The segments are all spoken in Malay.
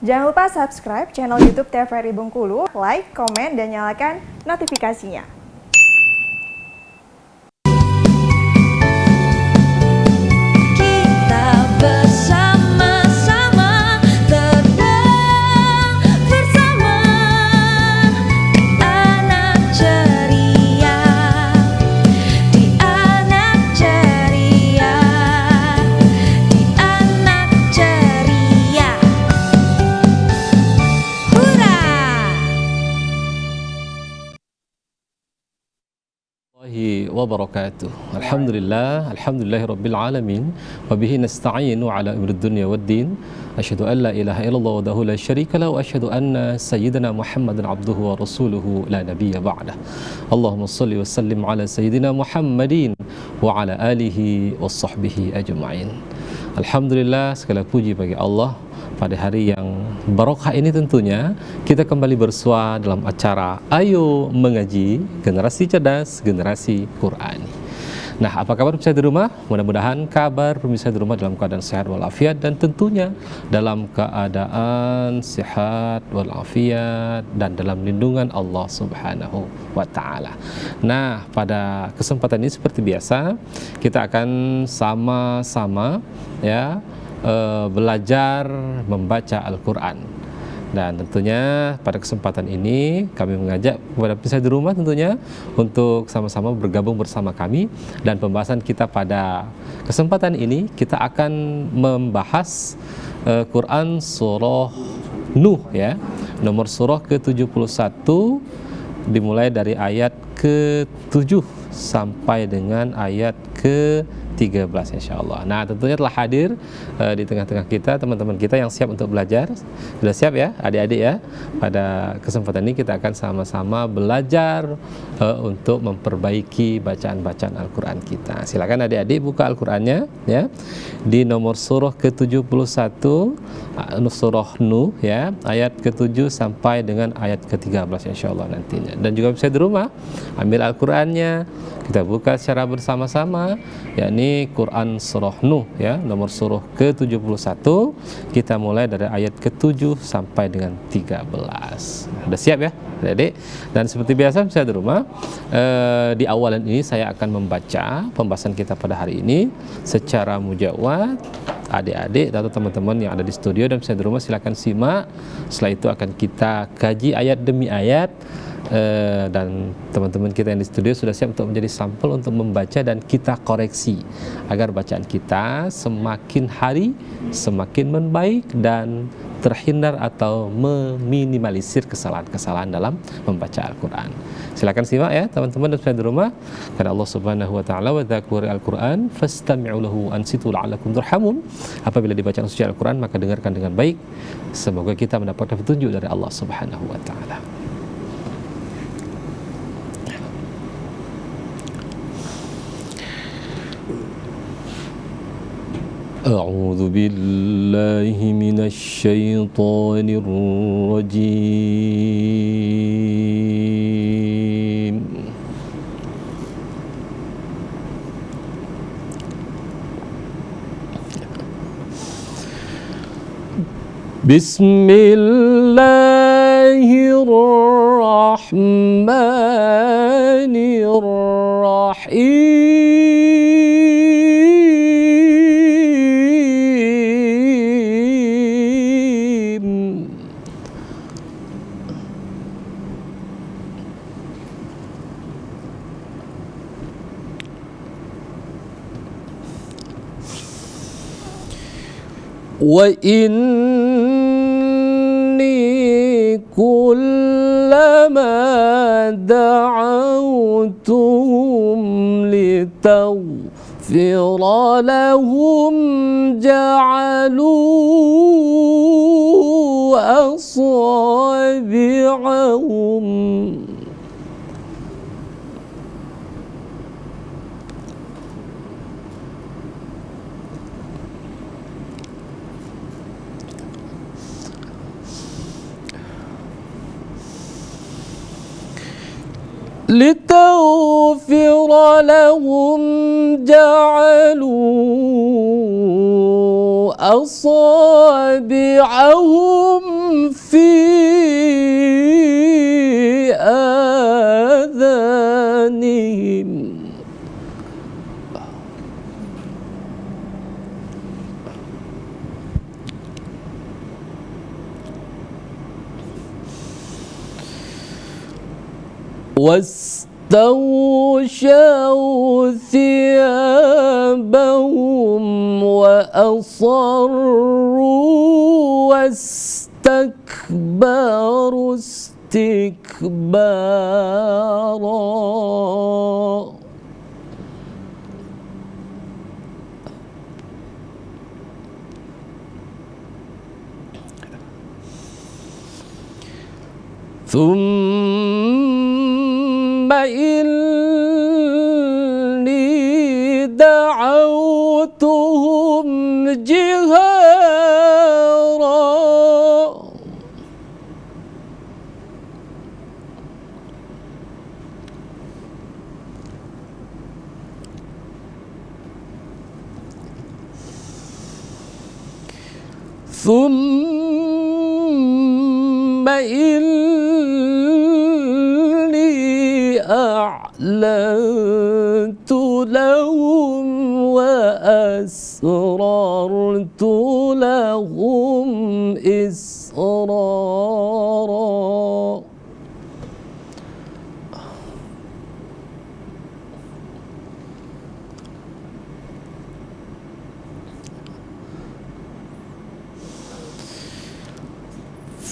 Jangan lupa subscribe channel YouTube TVRI Bengkulu, like, komen, dan nyalakan notifikasinya. Wabarakatuh. Alhamdulillahirabbil alamin wa bihi nasta'inu ala umuri dunya waddin. Asyhadu an la ilaha illallah wahdahu la syarika lahu wa asyhadu anna sayyidina Muhammadan abduhu wa rasuluhu la nabiyya ba'dah. Allahumma shalli wa sallim ala sayyidina Muhammadin wa ala alihi wa sahbihi ajma'in. Alhamdulillah, segala puji bagi Allah. Pada hari yang barokah ini tentunya kita kembali bersua dalam acara Ayo Mengaji, Generasi Cerdas, Generasi Qurani. Nah, apa kabar pemirsa di rumah? Mudah-mudahan kabar pemirsa di rumah dalam keadaan sehat walafiat dan tentunya dalam keadaan sehat walafiat dan dalam lindungan Allah Subhanahu wa taala. Nah, pada kesempatan ini seperti biasa kita akan sama-sama belajar membaca Al-Quran. Dan tentunya pada kesempatan ini kami mengajak kepada pemirsa di rumah tentunya untuk sama-sama bergabung bersama kami. Dan pembahasan kita pada kesempatan ini kita akan membahas Quran surah Nuh, nomor surah ke-71, dimulai dari ayat ke-7 sampai dengan ayat ke-13 insyaallah. Nah, tentunya telah hadir di tengah-tengah kita teman-teman kita yang siap untuk belajar. Sudah siap ya adik-adik ya? Pada kesempatan ini kita akan sama-sama belajar untuk memperbaiki bacaan-bacaan Al-Quran kita. Silakan adik-adik buka Al-Qurannya ya, di nomor surah ke-71, surah Nuh ya, ayat ke-7 sampai dengan ayat ke-13 insyaallah nantinya. Dan juga bisa di rumah ambil Al-Qurannya, kita buka secara bersama-sama, yakni Quran surah Nuh ya, nomor surah ke-71. Kita mulai dari ayat ke-7 sampai dengan 13. Sudah siap ya adik-adik? Dan seperti biasa bisa di rumah, di awalan ini saya akan membaca pembahasan kita pada hari ini secara mujawad. Adik-adik atau teman-teman yang ada di studio dan bisa di rumah silakan simak. Setelah itu akan kita kaji ayat demi ayat. Dan teman-teman kita yang di studio sudah siap untuk menjadi sampel untuk membaca dan kita koreksi agar bacaan kita semakin hari semakin membaik dan terhindar atau meminimalisir kesalahan-kesalahan dalam membaca Al-Quran. Silakan simak ya teman-teman dan saudara di rumah. Karena Allah Subhanahu wa taala wa dzakir Al-Quran fastami'u lahu ansitu la'allakum turhamun. Apabila dibaca suci Al-Quran maka dengarkan dengan baik. Semoga kita mendapatkan petunjuk dari Allah Subhanahu wa taala. أعوذ بالله من الشيطان الرجيم بسم الله الرحمن الرحيم وإني كلما دعوتهم لتغفر لهم جعلوا أصابعهم لتغفر لهم جعلوا أصابعهم في آذانهم واستغشوا ثيابهم وأصروا واستكبروا استكبارا ثم إني دعوتهم جهارا ثم إني أعلنت لهم وأسررت لهم إسرارا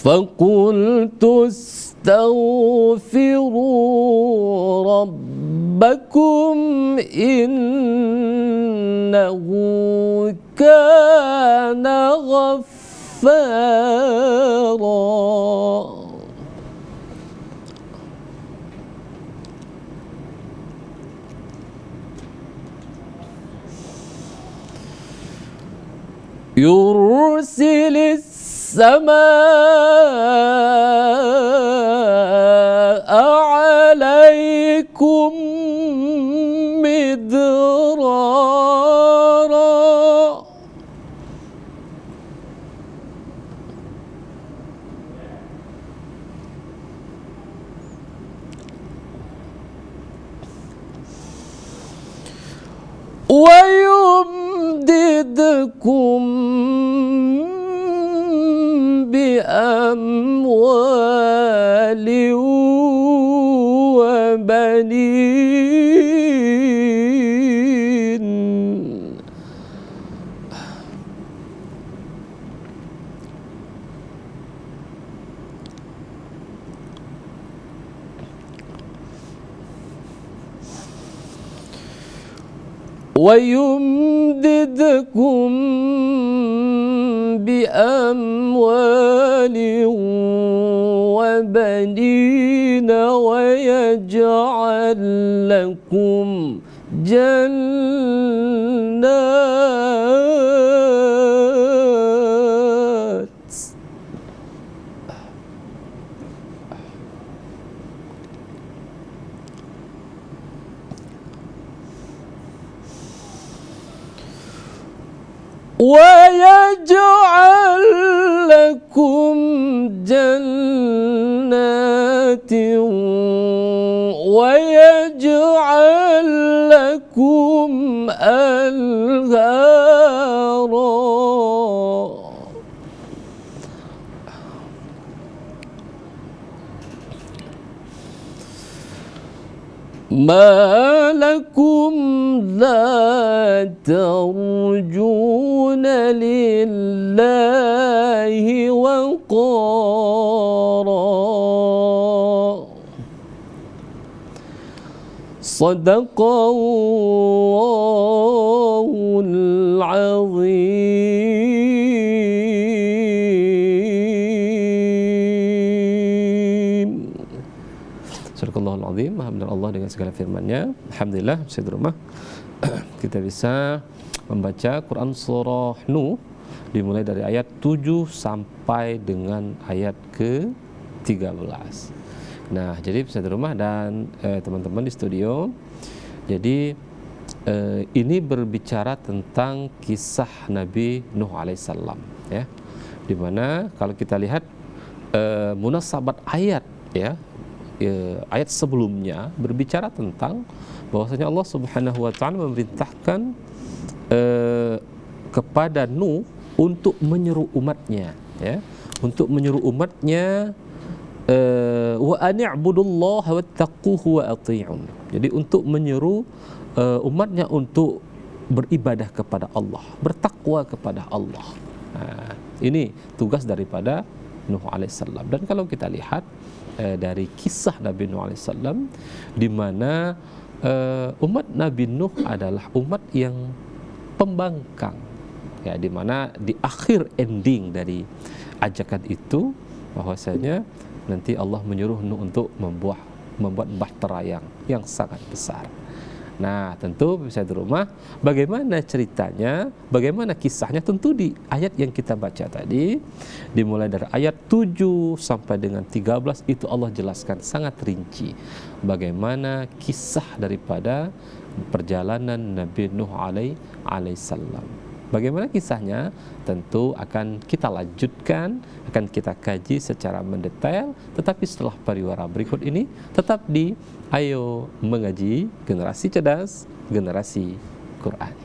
فقلت استغفروا ربكم إنه كان غفارا يرسل السماء عليكم مدرارا ويمددكم بأموال وبنين ويمددكم بأموال وبنين ويجعل لكم جنات ويجعل لكم جنات ويجعل لكم أنهارا ما لكم لا ترجون لله وقارا صدق الله العظيم. Sadaqallahul azim. Maha benar Allah dengan segala firman-Nya. Alhamdulillah, saya di rumah kita bisa membaca Quran surah Nuh dimulai dari ayat 7 sampai dengan ayat ke-13. Nah, jadi bisa di rumah dan teman-teman di studio. Jadi ini berbicara tentang kisah Nabi Nuh alaihissalam, ya. Dimana kalau kita lihat munasabat ayat ya, ayat sebelumnya berbicara tentang bahwasanya Allah Subhanahu wa taala memerintahkan kepada Nuh untuk menyeru umatnya ya, untuk menyeru umatnya wa ani'budullaha wattaquhu wa ati'un. Jadi untuk menyeru umatnya untuk beribadah kepada Allah, bertakwa kepada Allah. Nah, ini tugas daripada Nuh alaihissalam. Dan kalau kita lihat dari kisah Nabi Nuh alaihissalam, di mana umat Nabi Nuh adalah umat yang pembangkang, ya, di mana di akhir ending dari ajakan itu bahwasanya nanti Allah menyuruh Nuh untuk membuat bahtera yang sangat besar. Nah, tentu bisa di rumah bagaimana ceritanya, bagaimana kisahnya, tentu di ayat yang kita baca tadi, dimulai dari ayat 7 sampai dengan 13 itu Allah jelaskan sangat rinci bagaimana kisah daripada perjalanan Nabi Nuh alaihissalam. Bagaimana kisahnya? Tentu akan kita lanjutkan, akan kita kaji secara mendetail. Tetapi setelah pariwara berikut ini, tetap di Ayo Mengaji, Generasi Cerdas, Generasi Quran.